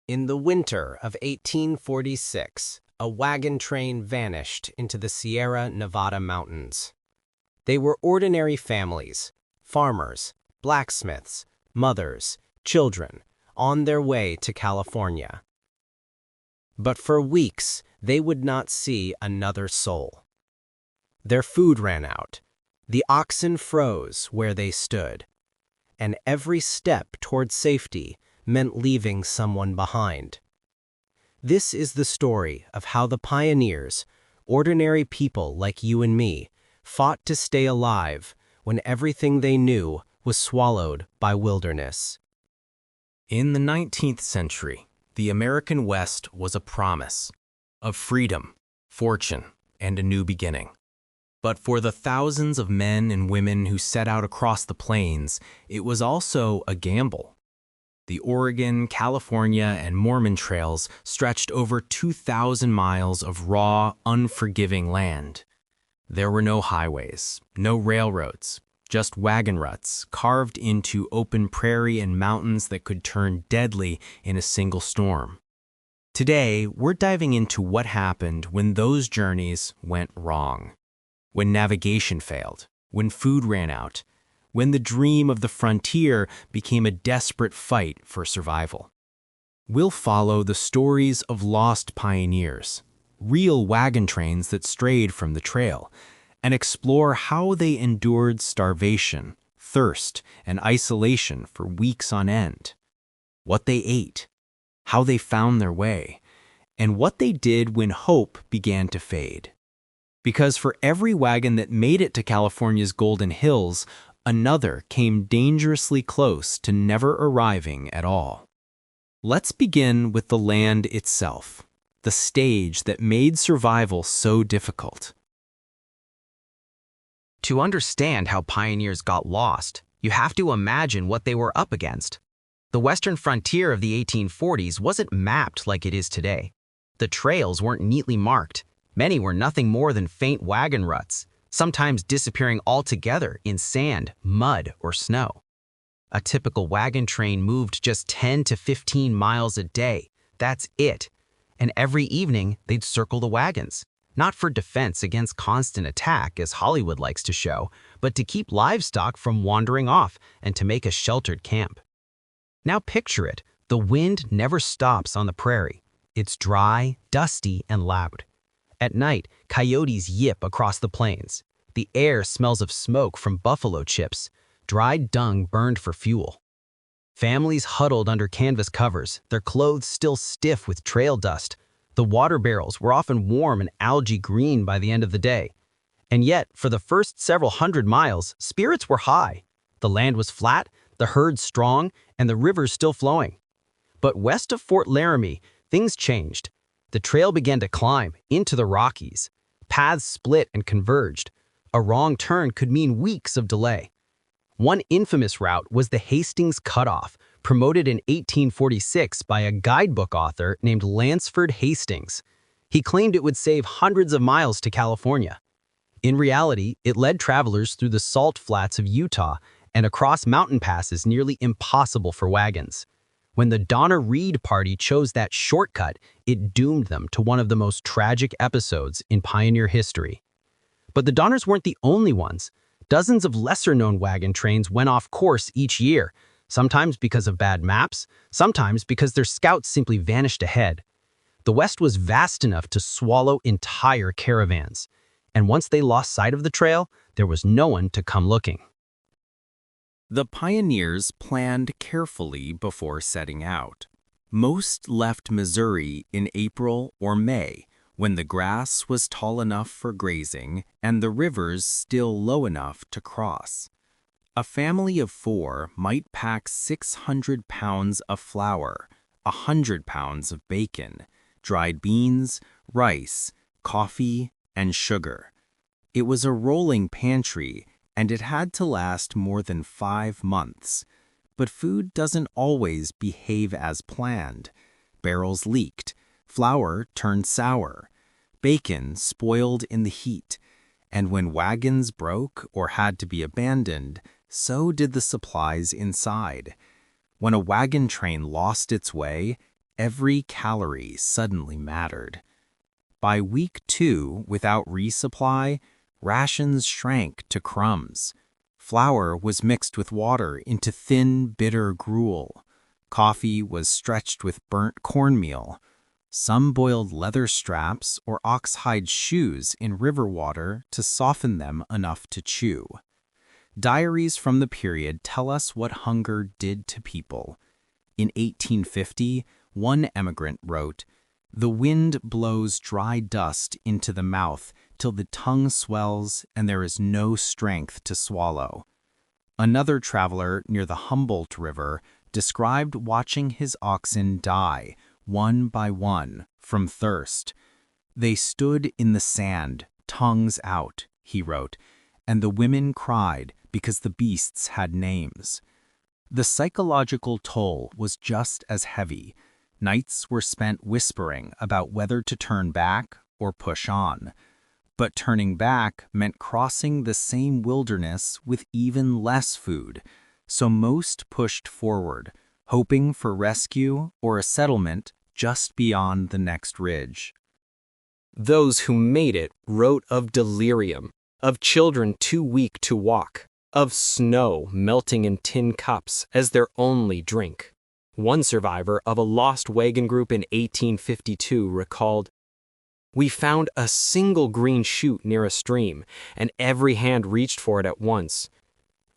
In the winter of 1846, a wagon train vanished into the Sierra Nevada mountains. They were ordinary families, farmers, blacksmiths, mothers, children, on their way to California. But for weeks, they would not see another soul. Their food ran out, the oxen froze where they stood, and every step toward safety meant leaving someone behind. This is the story of how the pioneers, ordinary people like you and me, fought to stay alive when everything they knew was swallowed by wilderness. In the 19th century, the American West was a promise of freedom, fortune, and a new beginning. But for the thousands of men and women who set out across the plains, it was also a gamble. The Oregon, California, and Mormon trails stretched over 2,000 miles of raw, unforgiving land. There were no highways, no railroads, just wagon ruts carved into open prairie and mountains that could turn deadly in a single storm. Today, we're diving into what happened when those journeys went wrong. When navigation failed, when food ran out, when the dream of the frontier became a desperate fight for survival. We'll follow the stories of lost pioneers, real wagon trains that strayed from the trail, and explore how they endured starvation, thirst, and isolation for weeks on end. What they ate, how they found their way, and what they did when hope began to fade. Because for every wagon that made it to California's Golden Hills, another came dangerously close to never arriving at all. Let's begin with the land itself, the stage that made survival so difficult. To understand how pioneers got lost, you have to imagine what they were up against. The western frontier of the 1840s wasn't mapped like it is today. The trails weren't neatly marked. Many were nothing more than faint wagon ruts, sometimes disappearing altogether in sand, mud, or snow. A typical wagon train moved just 10 to 15 miles a day. That's it. And every evening, they'd circle the wagons, not for defense against constant attack, as Hollywood likes to show, but to keep livestock from wandering off and to make a sheltered camp. Now picture it. The wind never stops on the prairie. It's dry, dusty, and loud. At night, coyotes yip across the plains. The air smells of smoke from buffalo chips, dried dung burned for fuel. Families huddled under canvas covers, their clothes still stiff with trail dust. The water barrels were often warm and algae green by the end of the day. And yet, for the first several hundred miles, spirits were high. The land was flat, the herd strong, and the rivers still flowing. But west of Fort Laramie, things changed. The trail began to climb into the Rockies. Paths split and converged. A wrong turn could mean weeks of delay. One infamous route was the Hastings Cutoff, promoted in 1846 by a guidebook author named Lansford Hastings. He claimed it would save hundreds of miles to California. In reality, it led travelers through the salt flats of Utah and across mountain passes nearly impossible for wagons. When the Donner Reed Party chose that shortcut, it doomed them to one of the most tragic episodes in pioneer history. But the Donners weren't the only ones. Dozens of lesser-known wagon trains went off course each year, sometimes because of bad maps, sometimes because their scouts simply vanished ahead. The West was vast enough to swallow entire caravans, and once they lost sight of the trail, there was no one to come looking. The pioneers planned carefully before setting out. Most left Missouri in April or May, when the grass was tall enough for grazing and the rivers still low enough to cross. A family of 4 might pack 600 pounds of flour, 100 pounds of bacon, dried beans, rice, coffee, and sugar. It was a rolling pantry, and it had to last more than 5 months. But food doesn't always behave as planned. Barrels leaked, flour turned sour, bacon spoiled in the heat, and when wagons broke or had to be abandoned, so did the supplies inside. When a wagon train lost its way, Every calorie suddenly mattered. By week 2, without resupply, rations shrank to crumbs. Flour was mixed with water into thin, bitter gruel. Coffee was stretched with burnt cornmeal. Some boiled leather straps or oxhide shoes in river water to soften them enough to chew. Diaries from the period tell us what hunger did to people. In 1850, one emigrant wrote, "The wind blows dry dust into the mouth till the tongue swells and there is no strength to swallow." Another traveler near the Humboldt River described watching his oxen die, one by one, from thirst. "They stood in the sand, tongues out," he wrote, "and the women cried because the beasts had names." The psychological toll was just as heavy. Nights were spent whispering about whether to turn back or push on. But turning back meant crossing the same wilderness with even less food, so most pushed forward, hoping for rescue or a settlement just beyond the next ridge. Those who made it wrote of delirium, of children too weak to walk, of snow melting in tin cups as their only drink. One survivor of a lost wagon group in 1852 recalled, "We found a single green shoot near a stream, and every hand reached for it at once.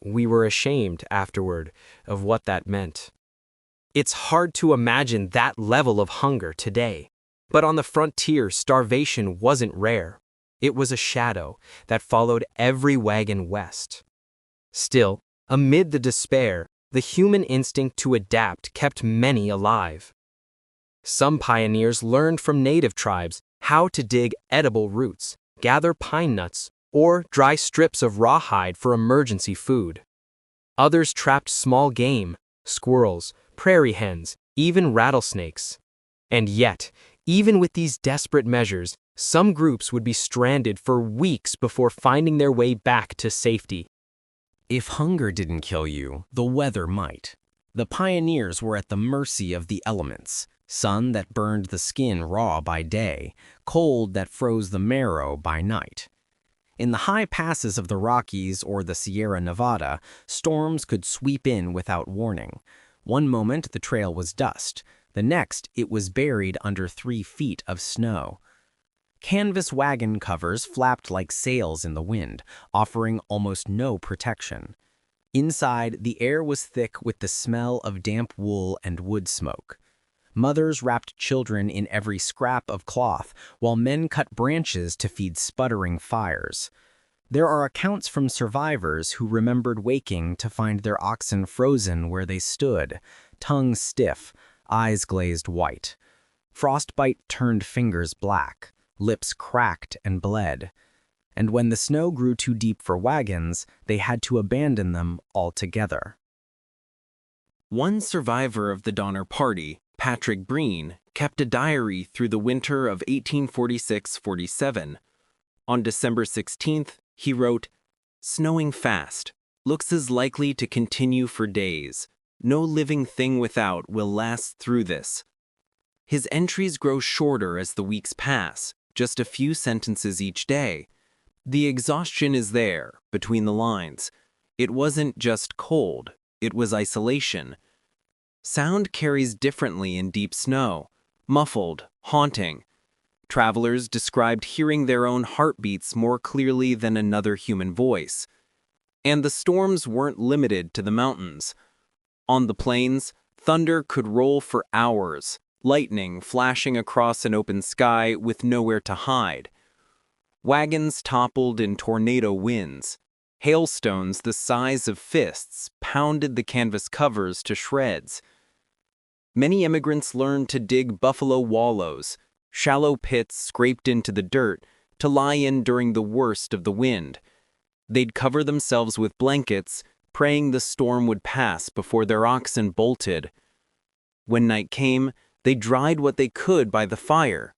We were ashamed afterward of what that meant." It's hard to imagine that level of hunger today. But on the frontier, starvation wasn't rare. It was a shadow that followed every wagon west. Still, amid the despair, the human instinct to adapt kept many alive. Some pioneers learned from native tribes how to dig edible roots, gather pine nuts, or dry strips of rawhide for emergency food. Others trapped small game, squirrels, prairie hens, even rattlesnakes. And yet, even with these desperate measures, some groups would be stranded for weeks before finding their way back to safety. If hunger didn't kill you, the weather might. The pioneers were at the mercy of the elements. Sun that burned the skin raw by day, cold that froze the marrow by night. In the high passes of the Rockies or the Sierra Nevada, storms could sweep in without warning. One moment the trail was dust, the next it was buried under 3 feet of snow. Canvas wagon covers flapped like sails in the wind, offering almost no protection. Inside, the air was thick with the smell of damp wool and wood smoke. Mothers wrapped children in every scrap of cloth, while men cut branches to feed sputtering fires. There are accounts from survivors who remembered waking to find their oxen frozen where they stood, tongues stiff, eyes glazed white. Frostbite turned fingers black, lips cracked and bled. And when the snow grew too deep for wagons, they had to abandon them altogether. One survivor of the Donner Party, Patrick Breen, kept a diary through the winter of 1846-47. On December 16th, he wrote, "Snowing fast. Looks as likely to continue for days. No living thing without will last through this." His entries grow shorter as the weeks pass, just a few sentences each day. The exhaustion is there, between the lines. It wasn't just cold, it was isolation. Sound carries differently in deep snow, muffled, haunting. Travelers described hearing their own heartbeats more clearly than another human voice. And the storms weren't limited to the mountains. On the plains, thunder could roll for hours, lightning flashing across an open sky with nowhere to hide. Wagons toppled in tornado winds. Hailstones the size of fists pounded the canvas covers to shreds. Many immigrants learned to dig buffalo wallows, shallow pits scraped into the dirt, to lie in during the worst of the wind. They'd cover themselves with blankets, praying the storm would pass before their oxen bolted. When night came, they dried what they could by the fire.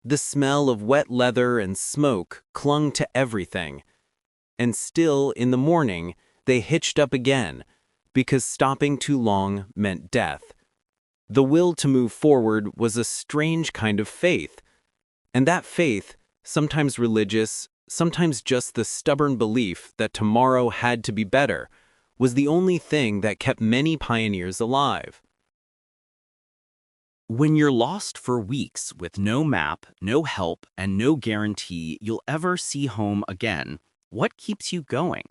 The smell of wet leather and smoke clung to everything. And still, in the morning, they hitched up again, because stopping too long meant death. The will to move forward was a strange kind of faith. And that faith, sometimes religious, sometimes just the stubborn belief that tomorrow had to be better, was the only thing that kept many pioneers alive. When you're lost for weeks with no map, no help, and no guarantee you'll ever see home again, what keeps you going?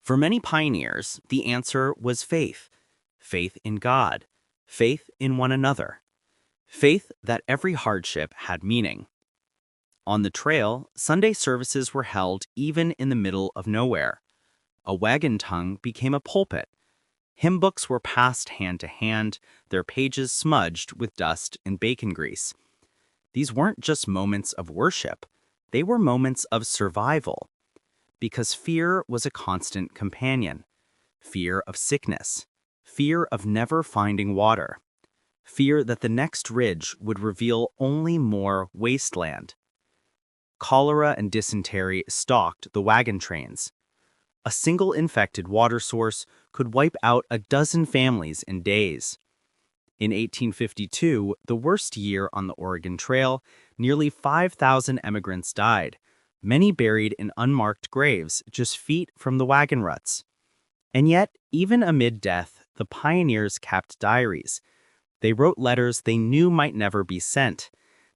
For many pioneers, the answer was faith. Faith in God. Faith in one another. Faith that every hardship had meaning. On the trail, Sunday services were held even in the middle of nowhere. A wagon tongue became a pulpit. Hymn books were passed hand to hand, their pages smudged with dust and bacon grease. These weren't just moments of worship, they were moments of survival. Because fear was a constant companion. Fear of sickness. Fear of never finding water. Fear that the next ridge would reveal only more wasteland. Cholera and dysentery stalked the wagon trains. A single infected water source could wipe out a dozen families in days. In 1852, the worst year on the Oregon Trail, nearly 5,000 emigrants died, many buried in unmarked graves just feet from the wagon ruts. And yet, even amid death, the pioneers kept diaries. They wrote letters they knew might never be sent.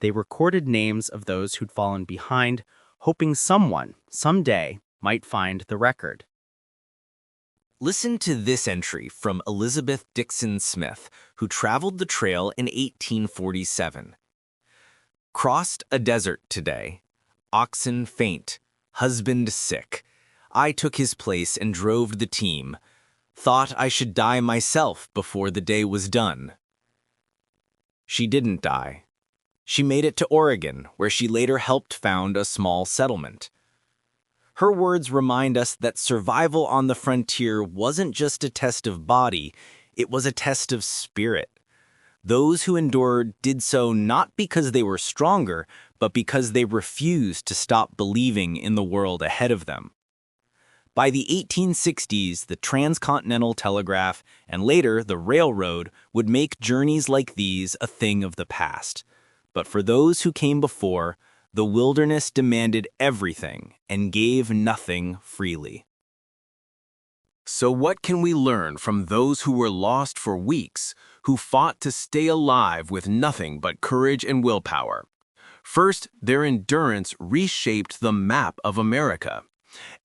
They recorded names of those who'd fallen behind, hoping someone, someday, might find the record. Listen to this entry from Elizabeth Dixon Smith, who traveled the trail in 1847. Crossed a desert today. Oxen faint, husband sick. I took his place and drove the team. Thought I should die myself before the day was done. She didn't die. She made it to Oregon, where she later helped found a small settlement. Her words remind us that survival on the frontier wasn't just a test of body, it was a test of spirit. Those who endured did so not because they were stronger, but because they refused to stop believing in the world ahead of them. By the 1860s, the transcontinental telegraph and later the railroad would make journeys like these a thing of the past. But for those who came before, the wilderness demanded everything and gave nothing freely. So what can we learn from those who were lost for weeks, who fought to stay alive with nothing but courage and willpower? First, their endurance reshaped the map of America.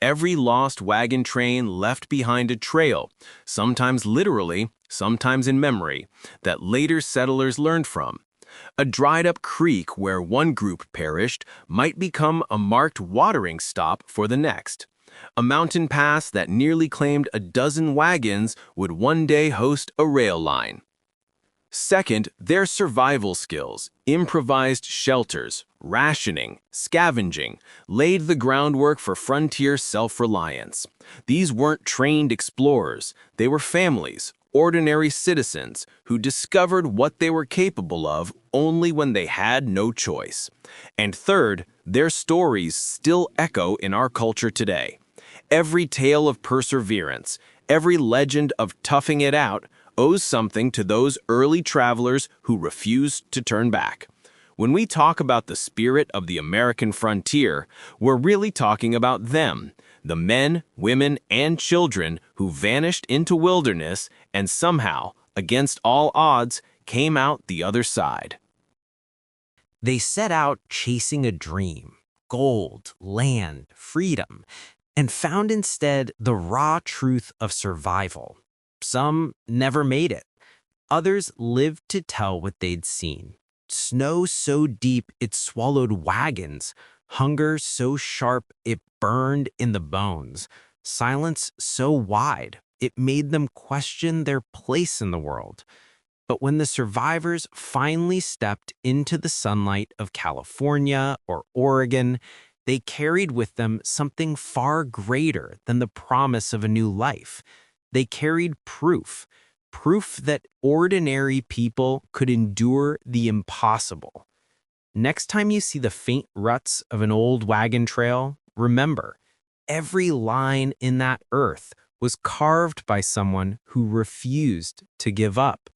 Every lost wagon train left behind a trail, sometimes literally, sometimes in memory, that later settlers learned from. A dried-up creek where one group perished might become a marked watering stop for the next. A mountain pass that nearly claimed a dozen wagons would one day host a rail line. Second, their survival skills, improvised shelters, rationing, scavenging, laid the groundwork for frontier self-reliance. These weren't trained explorers, they were families, ordinary citizens who discovered what they were capable of only when they had no choice. And third, their stories still echo in our culture today. Every tale of perseverance, every legend of toughing it out owes something to those early travelers who refused to turn back. When we talk about the spirit of the American frontier, we're really talking about them, the men, women, and children who vanished into wilderness and somehow, against all odds, came out the other side. They set out chasing a dream, gold, land, freedom, and found instead the raw truth of survival. Some never made it. Others lived to tell what they'd seen. Snow so deep it swallowed wagons, hunger so sharp it burned in the bones, silence so wide it made them question their place in the world. But when the survivors finally stepped into the sunlight of California or Oregon, they carried with them something far greater than the promise of a new life. They carried proof that ordinary people could endure the impossible. Next time you see the faint ruts of an old wagon trail, remember, every line in that earth was carved by someone who refused to give up.